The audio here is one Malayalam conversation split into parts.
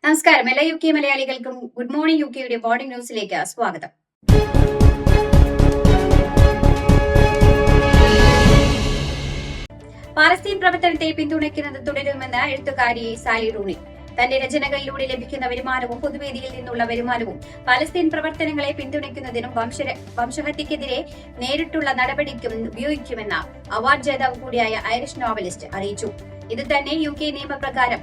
നമസ്കാരം. എല്ലാ UK മലയാളികൾക്കും ഗുഡ് മോർണിംഗ് UKയുടെ മോർണിംഗ് ന്യൂസിലേക്ക് സ്വാഗതം. പാലസ്തീൻ പ്രവർത്തനത്തെ പിന്തുണയ്ക്കുന്നത് തുടരുമെന്ന് എഴുത്തുകാരി സാലി റൂണി. തന്റെ രചനകളിലൂടെ ലഭിക്കുന്ന വരുമാനവും പൊതുവേദിയിൽ നിന്നുള്ള വരുമാനവും പാലസ്തീൻ പ്രവർത്തനങ്ങളെ പിന്തുണയ്ക്കുന്നതിനും വംശഹത്യക്കെതിരെ നേരിട്ടുള്ള നടപടിക്കും ഉപയോഗിക്കുമെന്ന് അവാർഡ് ജേതാവ് കൂടിയായ ഐറിഷ് നോവലിസ്റ്റ് അറിയിച്ചു. ഇത് തന്നെ UK നിയമപ്രകാരം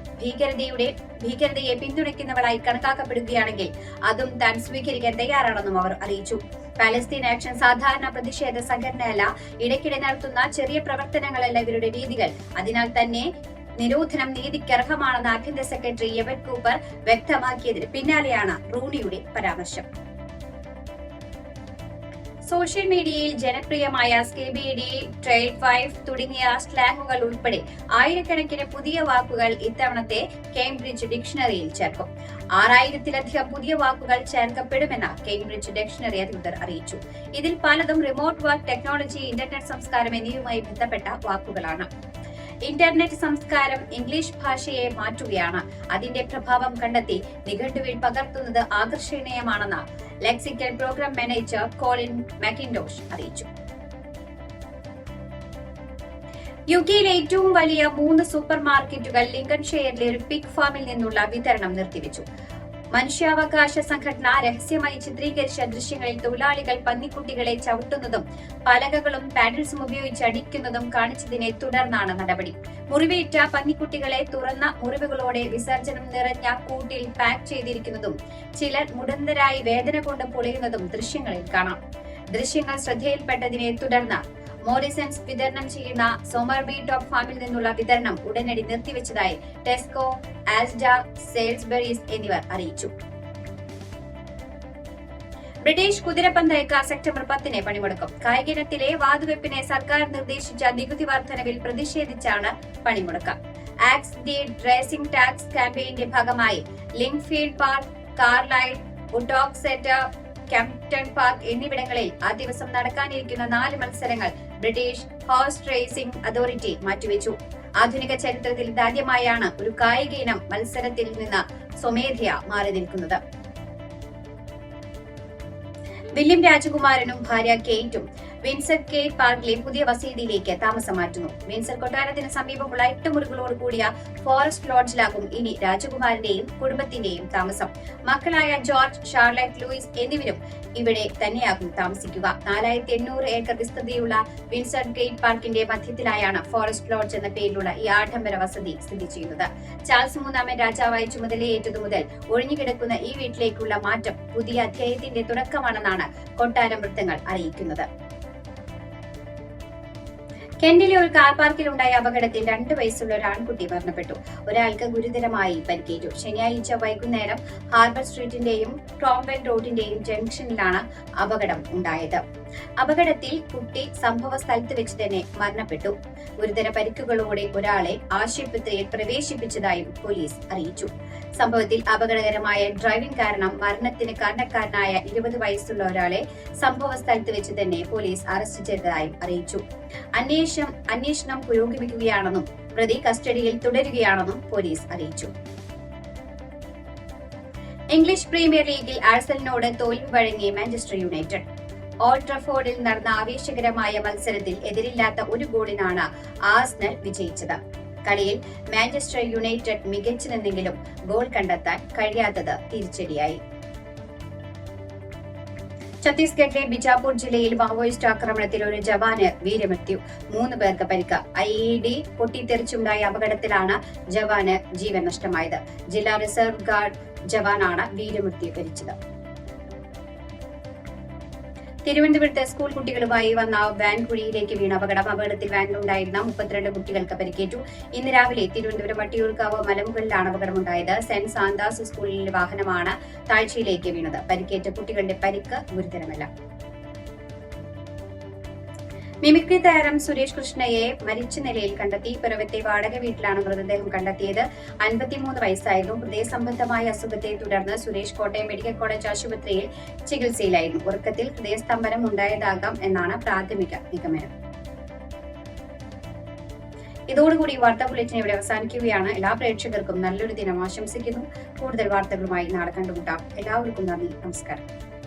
ഭീകരതയെ പിന്തുണയ്ക്കുന്നവളായി കണക്കാക്കപ്പെടുകയാണെങ്കിൽ അതും താൻ സ്വീകരിക്കാൻ തയ്യാറാണെന്നും അവർ അറിയിച്ചു. പാലസ്തീൻ ആക്ഷൻ സാധാരണ പ്രതിഷേധ സംഘടനയല്ല, ഇടയ്ക്കിടെ നടത്തുന്ന ചെറിയ പ്രവർത്തനങ്ങളല്ല ഇവരുടെ രീതികൾ. അതിനാൽ തന്നെ നിരോധനം നീതിക്കർഹമാണെന്ന് ആഭ്യന്തര സെക്രട്ടറി എവൻ കൂപ്പർ വ്യക്തമാക്കിയതിന് പിന്നാലെയാണ് റൂണിയുടെ പരാമർശം. സോഷ്യൽ മീഡിയയിൽ ജനപ്രിയമായ സ്കേബിഡി, ട്രേഡ് വൈഫ് തുടങ്ങിയ സ്ലാങ്ങുകൾ ഉൾപ്പെടെ ആയിരക്കണക്കിന് പുതിയ വാക്കുകൾ ഇത്തവണത്തെ കേംബ്രിഡ്ജ് ഡിക്ഷണറിയിൽ ചേർക്കും. 6000-ലധികം പുതിയ വാക്കുകൾ ചേർക്കപ്പെടുമെന്ന് കേംബ്രിഡ്ജ് ഡിക്ഷണറി അധികൃതർ അറിയിച്ചു. ഇതിൽ പലതും റിമോട്ട് വർക്ക്, ടെക്നോളജി, ഇന്റർനെറ്റ് സംസ്കാരം എന്നിവയുമായി ബന്ധപ്പെട്ട വാക്കുകളാണ്. ഇന്റർനെറ്റ് സംസ്കാരം ഇംഗ്ലീഷ് ഭാഷയെ മാറ്റുകയാണ്. അതിന്റെ പ്രഭാവം കണ്ടെത്തി നിഘണ്ടുവിൽ പകർത്തുന്നത് ആകർഷണീയമാണെന്ന് ലെക്സിക്കൽ പ്രോഗ്രാം മാനേജർ കോളിൻ മാക്കിൻഡോഷ് അറിയിച്ചു. UKയിലെ ഏറ്റവും വലിയ 3 സൂപ്പർ മാർക്കറ്റുകൾ ലിങ്കൺഷെയറിലെ ഒരു പിഗ് ഫാമിൽ നിന്നുള്ള വിതരണം നിർത്തിവെച്ചു. മനുഷ്യാവകാശ സംഘടന രഹസ്യമായി ചിത്രീകരിച്ച ദൃശ്യങ്ങളിൽ തൊഴിലാളികൾ പന്നിക്കുട്ടികളെ ചവിട്ടുന്നതും പലകകളും പാഡൽസും ഉപയോഗിച്ച് അടിക്കുന്നതും കാണിച്ചതിനെ തുടർന്നാണ് നടപടി. മുറിവേറ്റ പന്നിക്കുട്ടികളെ തുറന്ന മുറിവുകളോടെ വിസർജനം നിറഞ്ഞ കൂട്ടിൽ പാക്ക് ചെയ്തിരിക്കുന്നതും ചിലർ മുടന്തരായി വേദന കൊണ്ട് പൊളിയുന്നതും ദൃശ്യങ്ങളിൽ കാണാം. ദൃശ്യങ്ങൾ ശ്രദ്ധയിൽപ്പെട്ടതിനെ തുടർന്ന് മോറിസൺസ് വിതരണം ചെയ്യുന്ന സോമർബി ടോപ്പ് ഫാമിൽ നിന്നുള്ള വിതരണം ഉടനടി നിർത്തിവെച്ചതായി ടെസ്കോ, ആസ്ഡ, സെയിൽസ്ബറീസ് എന്നിവർ അറിയിച്ചു. British കുതിരപ്പന്തയക്കാർ September 10 പണിമുടക്കും. കായികയിനത്തിലെ വാതുവെപ്പിനെ സർക്കാർ നിർദ്ദേശിച്ച നികുതി വർധനവിൽ പ്രതിഷേധിച്ചാണ് പണിമുടക്കം. ആക്സ് ദി റേസിംഗ് ടാക്സ് ക്യാമ്പയിന്റെ ഭാഗമായി ലിങ്ക്ഫീൽഡ് പാർക്ക്, കാർലൈൽ, വുഡോക്സെറ്റ്, കെംപ്ടൺ പാർക്ക് എന്നിവിടങ്ങളിൽ ആ ദിവസം നടക്കാനിരിക്കുന്ന 4 മത്സരങ്ങൾ ബ്രിട്ടീഷ് ഹോഴ്സ് റേസിംഗ് അതോറിറ്റി മാറ്റിവെച്ചു. ആധുനിക ചരിത്രത്തിൽ ഇതാദ്യമായാണ് ഒരു കായിക ഇനം മത്സരത്തിൽ നിന്ന് സ്വമേധയാ മാറി നിൽക്കുന്നത്. വില്യം രാജകുമാരനും ഭാര്യ കെയ്റ്റും വിൻസർ കേറ്റ് പാർക്കിലെ പുതിയ വസതിയിലേക്ക് താമസം മാറ്റുന്നു. വിൻസർ കൊട്ടാരത്തിന് സമീപമുള്ള 8 മുറികളോട് കൂടിയ ഫോറസ്റ്റ് ലോഡ്ജിലാകും ഇനി രാജകുമാരന്റെയും കുടുംബത്തിന്റെയും താമസം. മക്കളായ ജോർജ്, ഷാർലറ്റ്, ലൂയിസ് എന്നിവരും ഇവിടെ തന്നെയാകും താമസിക്കുക. 4800 ഏക്കർ വിസ്തൃതിയുള്ള വിൻസർ കേറ്റ് പാർക്കിന്റെ മധ്യത്തിലായാണ് ഫോറസ്റ്റ് ലോഡ്ജ് എന്ന പേരിലുള്ള ഈ ആഡംബര വസതി സ്ഥിതി ചെയ്യുന്നത്. ചാൾസ് 3 രാജാവായി ചുമതലയേറ്റതു മുതൽ ഒഴിഞ്ഞുകിടക്കുന്ന ഈ വീട്ടിലേക്കുള്ള മാറ്റം പുതിയ അധ്യായത്തിന്റെ തുടക്കമാണെന്നാണ് കൊട്ടാരം വൃത്തങ്ങൾ അറിയിക്കുന്നത്. കെന്റിലെ ഒരു കാർ പാർക്കിൽ ഉണ്ടായ അപകടത്തിൽ 2 വയസ്സുള്ള ഒരു ആൺകുട്ടി മരണപ്പെട്ടു. ഒരാൾക്ക് ഗുരുതരമായി പരിക്കേറ്റു. ശനിയാഴ്ച വൈകുന്നേരം ഹാർബർ സ്ട്രീറ്റിന്റെയും ക്രോംവെൽ റോഡിന്റെയും ജംഗ്ഷനിലാണ് അപകടം ഉണ്ടായത്. അപകടത്തിൽ കുട്ടി സംഭവ സ്ഥലത്ത് വെച്ച് തന്നെ മരണപ്പെട്ടു. ഗുരുതര പരിക്കുകളോടെ ഒരാളെ ആശുപത്രിയിൽ പ്രവേശിപ്പിച്ചതായും പോലീസ് അറിയിച്ചു. സംഭവത്തിൽ അപകടകരമായ ഡ്രൈവിംഗ് കാരണം മരണത്തിന് കാരണക്കാരനായ 20 വയസ്സുള്ള ഒരാളെ സംഭവ സ്ഥലത്ത് വെച്ച് തന്നെ പോലീസ് അറസ്റ്റ് ചെയ്തതായും അറിയിച്ചു. അന്വേഷണം പുരോഗമിക്കുകയാണെന്നും പ്രതി കസ്റ്റഡിയിൽ തുടരുകയാണെന്നും പോലീസ് അറിയിച്ചു. ഇംഗ്ലീഷ് പ്രീമിയർ ലീഗിൽ ആഴ്സണലിനോട് തോൽവി വഴങ്ങി മാഞ്ചസ്റ്റർ യുണൈറ്റഡ്. ഓൾഡ് ട്രഫോർഡിൽ നടന്ന ആവേശകരമായ മത്സരത്തിൽ എതിരില്ലാത്ത ഒരു ഗോളിനാണ് ആഴ്സണൽ വിജയിച്ചത്. കളിയിൽ മാഞ്ചസ്റ്റർ യുണൈറ്റഡ് മികച്ചു നിന്നെങ്കിലും ഗോൾ കണ്ടെത്താൻ കഴിയാത്തത് തിരിച്ചടിയായി. ഛത്തീസ്ഗഡിലെ ബിജാപൂർ ജില്ലയിൽ മാവോയിസ്റ്റ് ആക്രമണത്തിൽ ഒരു ജവാന് വീരമൃത്യു, 3 പേർക്ക് പരിക്ക്. IED പൊട്ടിത്തെറിച്ചുണ്ടായ അപകടത്തിലാണ് ജവാന് ജീവൻ നഷ്ടമായത്. ജില്ലാ റിസർവ് ഗാർഡ് ജവാനാണ് വീരമൃത്യു വരിച്ചത്. തിരുവനന്തപുരത്ത് സ്കൂൾ കുട്ടികളുമായി വന്ന വാൻ കുഴിയിലേക്ക് വീണ അപകടത്തിൽ വാനിലുണ്ടായിരുന്ന 32 കുട്ടികൾക്ക് പരിക്കേറ്റു. ഇന്ന് രാവിലെ തിരുവനന്തപുരം വട്ടിയൂർക്കാവ് മലമുകളിലാണ് അപകടമുണ്ടായത്. സെന്റ് സാന്താസ് സ്കൂളിലെ വാഹനമാണ് താഴ്ചയിലേക്ക് വീണത്. പരിക്കേറ്റ കുട്ടികളുടെ പരിക്ക് ഗുരുതരമല്ല. മിമിക്രി താരം സുരേഷ് കൃഷ്ണയെ മരിച്ച നിലയിൽ കണ്ടെത്തി. പിറവത്തെ വാടക വീട്ടിലാണ് മൃതദേഹം കണ്ടെത്തിയത്. 53 വയസ്സായിരുന്നു. ഹൃദയ സംബന്ധമായ അസുഖത്തെ തുടർന്ന് സുരേഷ് കോട്ടയം മെഡിക്കൽ കോളേജ് ആശുപത്രിയിൽ ചികിത്സയിലായിരുന്നു. ഉറക്കത്തിൽ ഹൃദയസ്തംഭനം ഉണ്ടായതാകാം എന്നാണ് പ്രാഥമിക നിഗമനം. ഇതോടുകൂടി വാർത്താ ബുള്ളറ്റിൻ ഇവിടെ അവസാനിക്കുകയാണ്. എല്ലാ പ്രേക്ഷകർക്കും നല്ലൊരു ദിനം ആശംസിക്കുന്നു. കൂടുതൽ വാർത്തകളുമായി നാളെ കണ്ടുമുട്ടാം. എല്ലാവർക്കും നന്ദി, നമസ്കാരം.